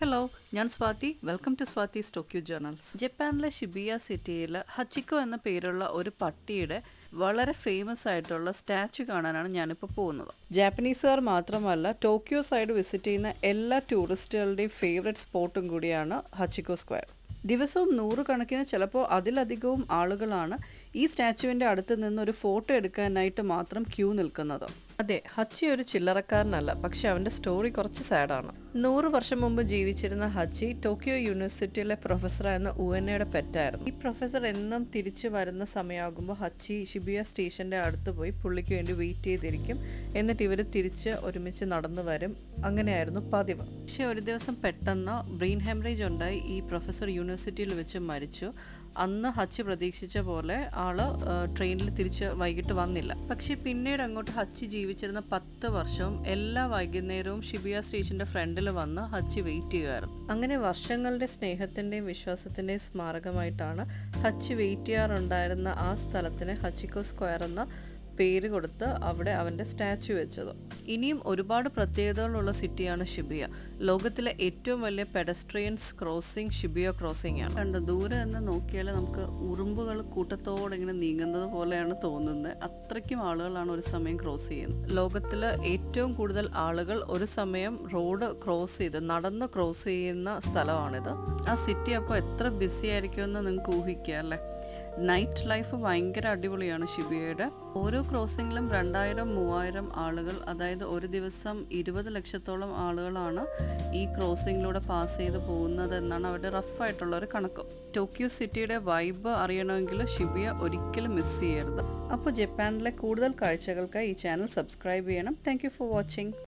Hello, ഞാൻ Swathi. Welcome to Swathi's Tokyo journals. ജപ്പാനിലെ Shibuya സിറ്റിയിൽ ഹച്ചിക്കോ എന്ന പേരുള്ള ഒരു പട്ടിയുടെ വളരെ ഫേമസ് ആയിട്ടുള്ള സ്റ്റാച്ചു കാണാനാണ് ഞാനിപ്പോൾ പോകുന്നത്. ജാപ്പനീസുകാർ മാത്രമല്ല, ടോക്യോ സൈഡ് വിസിറ്റ് ചെയ്യുന്ന എല്ലാ ടൂറിസ്റ്റുകളുടെയും ഫേവറേറ്റ് സ്പോട്ടും കൂടിയാണ് ഹച്ചിക്കോ സ്ക്വയർ. ദിവസവും നൂറുകണക്കിന്, ചിലപ്പോൾ അതിലധികവും ആളുകളാണ് ഈ സ്റ്റാച്ചുവിൻ്റെ അടുത്ത് നിന്ന് ഒരു ഫോട്ടോ എടുക്കാനായിട്ട് മാത്രം ക്യൂ നിൽക്കുന്നത്. അതെ, ഹച്ചി ഒരു ചില്ലറക്കാരനല്ല, പക്ഷെ അവൻ്റെ സ്റ്റോറി കുറച്ച് സാഡാണ്. 100 വർഷം മുമ്പ് ജീവിച്ചിരുന്ന ഹച്ചി ടോക്കിയോ യൂണിവേഴ്സിറ്റിയിലെ പ്രൊഫസറായിരുന്ന ഉവനയുടെ പെറ്റായിരുന്നു. ഈ പ്രൊഫസർ എന്നും തിരിച്ചു വരുന്ന സമയമാകുമ്പോൾ ഹച്ചി ഷിബിയ സ്റ്റേഷൻ്റെ അടുത്ത് പോയി പുള്ളിക്ക് വേണ്ടി വെയിറ്റ് ചെയ്തിരിക്കും. എന്നിട്ട് ഇവർ തിരിച്ച് ഒരുമിച്ച് നടന്നു വരും. അങ്ങനെയായിരുന്നു പതിവ്. പക്ഷെ ഒരു ദിവസം പെട്ടെന്ന് ബ്രെയിൻ ഹെമറേജ് ഉണ്ടായി ഈ പ്രൊഫസർ യൂണിവേഴ്സിറ്റിയിൽ വെച്ച് മരിച്ചു. അന്ന് ഹച്ചി പ്രതീക്ഷിച്ച പോലെ ആള് ട്രെയിനിൽ തിരിച്ച് വൈകിട്ട് വന്നില്ല. പക്ഷെ പിന്നീട് അങ്ങോട്ട് ഹച്ചി ജീവിച്ചിരുന്ന 10 വർഷവും എല്ലാ വൈകുന്നേരവും ഷിബിയ സ്റ്റേഷന്റെ ഫ്രണ്ടിൽ വന്ന് ഹച്ചി വെയിറ്റ് ചെയ്യുമായിരുന്നു. അങ്ങനെ വർഷങ്ങളുടെ സ്നേഹത്തിന്റെയും വിശ്വാസത്തിന്റെയും സ്മാരകമായിട്ടാണ് ഹച്ചി വെയിറ്റ് ചെയ്യാറുണ്ടായിരുന്ന ആ സ്ഥലത്തിന് ഹച്ചിക്കോ സ്ക്വയർ എന്ന പേര് കൊടുത്ത് അവിടെ അവൻ്റെ സ്റ്റാച്ചു വെച്ചത്. ഇനിയും ഒരുപാട് പ്രത്യേകതകളുള്ള സിറ്റിയാണ് ഷിബിയ. ലോകത്തിലെ ഏറ്റവും വലിയ പെഡസ്ട്രിയൻസ് ക്രോസിംഗ് ഷിബിയ ക്രോസിംഗ് ആണ്. കണ്ട് ദൂരെ നിന്ന് നോക്കിയാൽ നമുക്ക് ഉറുമ്പുകൾ കൂട്ടത്തോടെ ഇങ്ങനെ നീങ്ങുന്നത് പോലെയാണ് തോന്നുന്നത്. അത്രയ്ക്കും ആളുകളാണ് ഒരു സമയം ക്രോസ് ചെയ്യുന്നത്. ലോകത്തിൽ ഏറ്റവും കൂടുതൽ ആളുകൾ ഒരു സമയം റോഡ് ക്രോസ് ചെയ്ത് നടന്ന് ക്രോസ് ചെയ്യുന്ന സ്ഥലമാണിത്. ആ സിറ്റി അപ്പോൾ എത്ര ബിസി ആയിരിക്കുമെന്ന് നിങ്ങൾക്ക് ഊഹിക്കുക അല്ലേ. നൈറ്റ് ലൈഫ് ഭയങ്കര അടിപൊളിയാണ് ഷിബിയയുടെ. ഓരോ ക്രോസിങ്ങിലും 2000-3000 ആളുകൾ, അതായത് ഒരു ദിവസം 20 ലക്ഷത്തോളം ആളുകളാണ് ഈ ക്രോസിങ്ങിലൂടെ പാസ് ചെയ്ത് പോകുന്നത് എന്നാണ് അവരുടെ റഫായിട്ടുള്ള ഒരു കണക്ക്. ടോക്കിയോ സിറ്റിയുടെ വൈബ് അറിയണമെങ്കിൽ ഷിബിയ ഒരിക്കലും മിസ് ചെയ്യരുത്. അപ്പോൾ ജപ്പാനിലെ കൂടുതൽ കാഴ്ചകൾക്കായി ഈ ചാനൽ സബ്സ്ക്രൈബ് ചെയ്യണം. Thank you for watching.